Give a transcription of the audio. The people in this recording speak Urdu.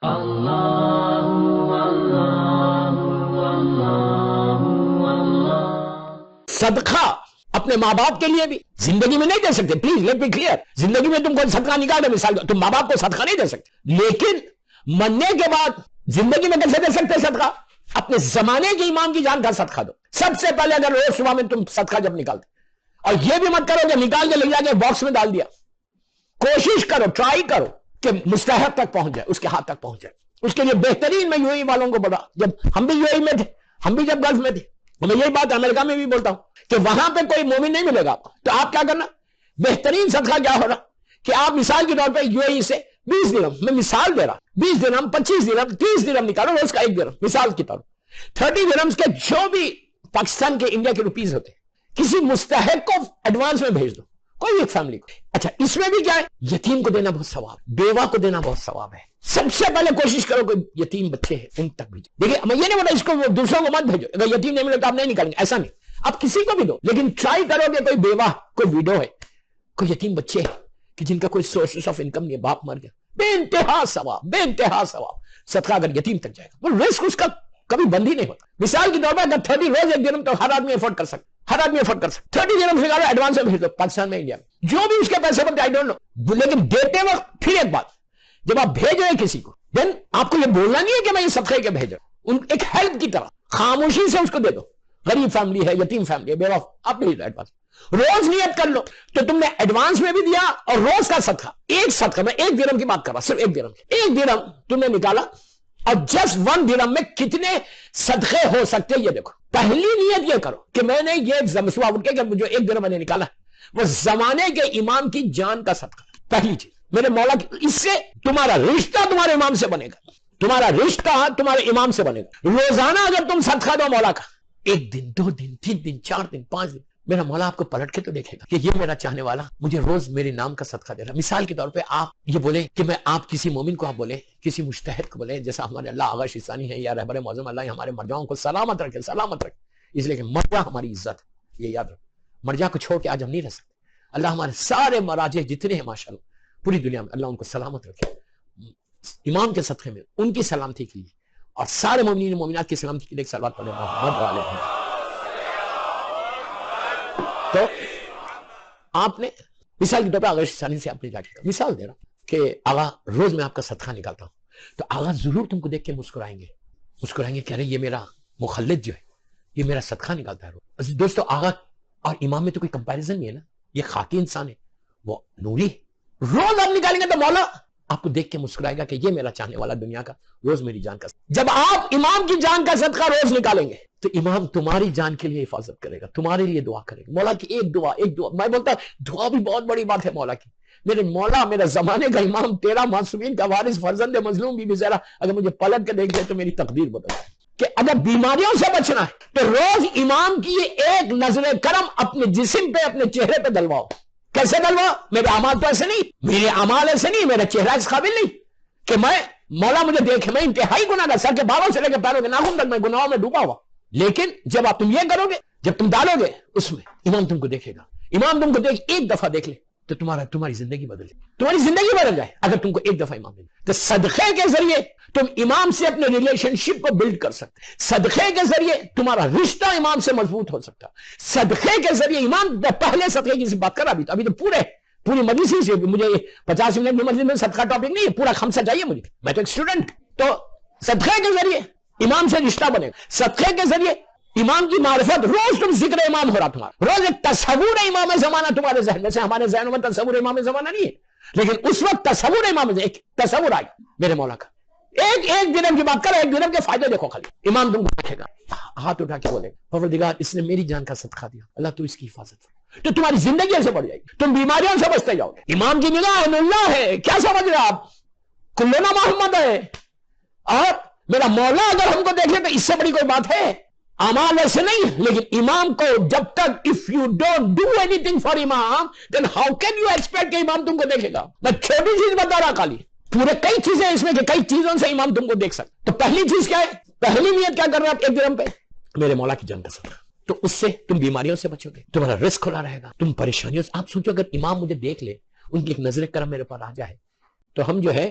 صدقہ اپنے ماں باپ کے لیے بھی زندگی میں نہیں دے سکتے، پلیز لیٹ بی کلیئر، زندگی میں تم کوئی صدقہ نکال دے، مثال تم ماں باپ کو صدقہ نہیں دے سکتے، لیکن مرنے کے بعد زندگی میں کیسے دے سکتے صدقہ؟ اپنے زمانے کے امام کی جان کا صدقہ دو سب سے پہلے، اگر روز صبح میں تم صدقہ جب نکالتے، اور یہ بھی مت کرو کہ نکال کے لے جا کے باکس میں ڈال دیا، کوشش کرو، ٹرائی کرو کہ مستحق تک پہنچ جائے، اس کے ہاتھ تک پہنچ جائے۔ اس کے لیے بہترین میں یو ای والوں کو بڑا، جب ہم بھی یو ای میں تھے، ہم بھی جب گلف میں تھے، میں یہی بات امریکہ میں بھی بولتا ہوں کہ وہاں پہ کوئی مومن نہیں ملے گا، تو آپ کیا کرنا، بہترین صدقہ کیا ہو رہا کہ آپ مثال کے طور پہ یو اے ای سے 20 درہم، میں مثال دے رہا، 20 درہم، 25 درہم، 30 درہم نکالو، روز کا 1 درہم مثال کی طور، 30 درہمز کے جو بھی پاکستان کے انڈیا کے روپیز ہوتے ہیں، کسی مستحق کو ایڈوانس میں بھیج دو، کوئی ایک فیملی کو۔ اچھا اس میں بھی کیا ہے، یتیم کو دینا بہت ثواب، بیوہ کو دینا بہت ثواب ہے۔ سب سے پہلے کوشش کرو کوئی یتیم بچے ہیں ان تک بھیجو۔ دیکھیں میں یہ نہیں بولا اس کو دوسروں کو مت بھیجو، اگر یتیم نہیں ملے تو آپ نہیں نکالیں گے، ایسا نہیں، آپ کسی کو بھی دو، لیکن ٹرائی کرو کہ کوئی بیوہ، کوئی ویڈو ہے، کوئی یتیم بچے ہیں کہ جن کا کوئی سورس آف انکم نہیں ہے، باپ مر گیا، بے انتہا ثواب، بے انتہا ثواب صدقہ اگر یتیم تک جائے گا، وہ رزق اس کا کبھی بند ہی نہیں ہوتا۔ مثال کی طور پر اگر 30 روز 1 درہم تو ہر آدمی افورڈ کر سکتا، ہر آدمی افورڈ کر سکتا، 30 درہم نکالو ایڈوانس میں بھیج دو، پاکستان میں، انڈیا میں، جو بھی اس کے پیسے بنتے آئی ڈونٹ نو، لیکن دیتے وقت پھر ایک بات، جب آپ بھیج رہے ہیں کسی کو، دین آپ کو یہ بولنا نہیں ہے کہ میں یہ صدقے کے بھیج رہا ہوں، ایک ہیلپ کی طرح خاموشی سے اس کو دے دو، غریب فیملی ہے، یتیم فیملی ہے، بیوہ، آپ بھیج دو ایڈوانس، روز نیت کر لو تو تم نے ایڈوانس میں بھی دیا، اور روز کا صدقہ، ایک صدقہ، میں 1 درہم کی بات کر رہا، صرف 1 درہم، 1 درہم تم نے نکالا، اور جسٹ 1 درہم میں کتنے صدقے ہو سکتے یہ دیکھو۔ پہلی نیت یہ کرو کہ میں نے یہ صبح اٹھ کے جو 1 درہم میں نے نکالا وہ زمانے کے امام کی جان کا صدقہ، پہلی چیز میرے مولا کی، اس سے تمہارا رشتہ تمہارے امام سے بنے گا، تمہارا رشتہ تمہارے امام سے بنے گا۔ روزانہ اگر تم صدقہ دو مولا کا، 1 دن، 2 دن، 3 دن، 4 دن، 5 دن، میرا مولا آپ کو پلٹ کے تو دیکھے گا کہ یہ میرا چاہنے والا مجھے روز میرے نام کا صدقہ دے رہا ہے۔ مثال کے طور پہ آپ یہ بولے کہ میں، آپ کسی مومن کو آپ بولے، کسی مجتہد کو بولے، جیسا ہمارے اللہ آغا شیطانی ہے یا رہبر معظم اللہ ہمارے مرجعوں کو سلامت رکھے، سلامت رکھے، اس لیے کہ مرجع ہماری عزت ہے، یہ یاد رکھو، مرجع کو چھوڑ کے آج ہم نہیں رہ سکتے۔ اللہ ہمارے سارے مراجع جتنے ہیں ماشاءاللہ پوری دنیا میں، اللہ ان کو سلامت رکھے، امام کے صدقے میں ان کی سلامتی کے لیے، اور سارے مومنین مومنات کی سلامتی کے لیے ایک صلوات پڑھیں محمد والے ہیں۔ تو آپ نے مثال کے طور پہ آغا ثانی سے آپ نے جا کے مثال دے رہا کہ آغا روز میں آپ کا صدقہ نکالتا ہوں، تو آغا ضرور تم کو دیکھ کے مسکرائیں گے کہ ارے یہ میرا مخلد جو ہے یہ میرا صدقہ نکالتا ہے روز۔ دوستو آغا اور امام میں تو کوئی کمپیریزن نہیں ہے نا، یہ خاکی انسان ہے، وہ نوری ہے، روز آپ نکالیں گے تو مولا آپ کو دیکھ کے مسکرائے گا کہ یہ میرا چاہنے والا دنیا کا روز میری جان کا۔ جب آپ امام کی جان کا صدقہ روز نکالیں گے تو امام تمہاری جان کے لیے حفاظت کرے گا، تمہارے لیے دعا کرے گا۔ مولا کی ایک دعا، میں بولتا ہوں دعا بھی بہت بڑی بات ہے مولا کی، میرے مولا میرا زمانے کا امام، تیرا معصومین کا وارث، فرزند مظلوم بی بی زہرا اگر مجھے پلٹ کے دیکھ دے تو میری تقدیر بدل جائے، کہ اگر بیماریوں سے بچنا ہے تو روز امام کی یہ ایک نظر کرم اپنے جسم پہ، اپنے چہرے پہ دلواؤ۔ کیسے دلواؤ؟ میرے اعمال تو ایسے نہیں، میرے اعمال ایسے نہیں، میرا چہرہ اس قابل نہیں کہ میں مولا مجھے دیکھے، میں انتہائی گناہ گار، سر کے بالوں سے لے کے پیروں کے ناخن تک میں گناہوں میں ڈوبا ہوا، لیکن جب آپ تم یہ کرو گے، جب تم ڈالو گے اس میں، امام تم کو دیکھے گا، امام تم کو دیکھ ایک دفعہ دیکھ لے تو تمہاری زندگی بدل جائے، تمہاری زندگی بدل جائے اگر تم کو ایک دفعہ امام دے تو صدقے کے ذریعے تم امام سے اپنے ریلیشن شپ کو بلڈ کر سکتے، صدقے کے ذریعے تمہارا رشتہ امام سے مضبوط ہو سکتا، صدقے کے ذریعے امام، پہلے صدقے کی بات کر رہا، ابھی تو پوری مجلس ہی سے، مجھے 50 منٹ کی مجلس میں صدقہ ٹاپک نہیں ہے، پورا خمسہ چاہیے مجھے، میں تو ایک اسٹوڈنٹ، تو صدقے کے ذریعے امام سے رشتہ بنے گا، صدقے کے ذریعے امام کی معرفت، روز تم ذکر امام ہو رہا تمہارا، روز ایک تصور امام زمانہ تمہارے ذہن میں سے، ہمارے ذہنوں میں تصور امام زمانہ نہیں ہے، لیکن اس وقت تصور امام، ایک تصور آئے میرے مولا کا، ایک درہم کی بات کرو، 1 درہم کے فائدے دیکھو، خالی امام تم کو دیکھے گا، ہاتھ اٹھا کے بولے گا پروردگار اس نے میری جان کا صدقہ دیا، اللہ تو اس کی حفاظت کر، تو تمہاری زندگی ایسے بڑھ جائے گی، تم بیماریوں سے بچتے جاؤ گے۔ امام کی نگاہ اللہ ہے، کیا سمجھ رہے آپ، کلنا محمد ہے، اور میرا مولا اگر ہم کو دیکھ لے تو اس سے بڑی کوئی بات ہے؟ اعمال ایسے نہیں، لیکن امام کو جب تک if you don't do anything for امام then how can you expect کہ امام تم کو دیکھے گا؟ میں چھوٹی چیز بتا رہا خالی، پورے کئی چیزیں اس میں کہ کئی چیزوں سے امام تم کو دیکھ سکتا۔ تو پہلی چیز کیا ہے؟ پہلی نیت کیا کر رہے آپ 1 درہم پہ؟ میرے مولا کی جان کا صدقہ، تو اس سے تم بیماریوں سے بچو گے، تمہارا رزق کھلا رہے گا، تم پریشانیوں سے، آپ سوچو اگر امام مجھے دیکھ لے، ان کی ایک نظر کرم میرے پاس آ جائے تو ہم جو ہے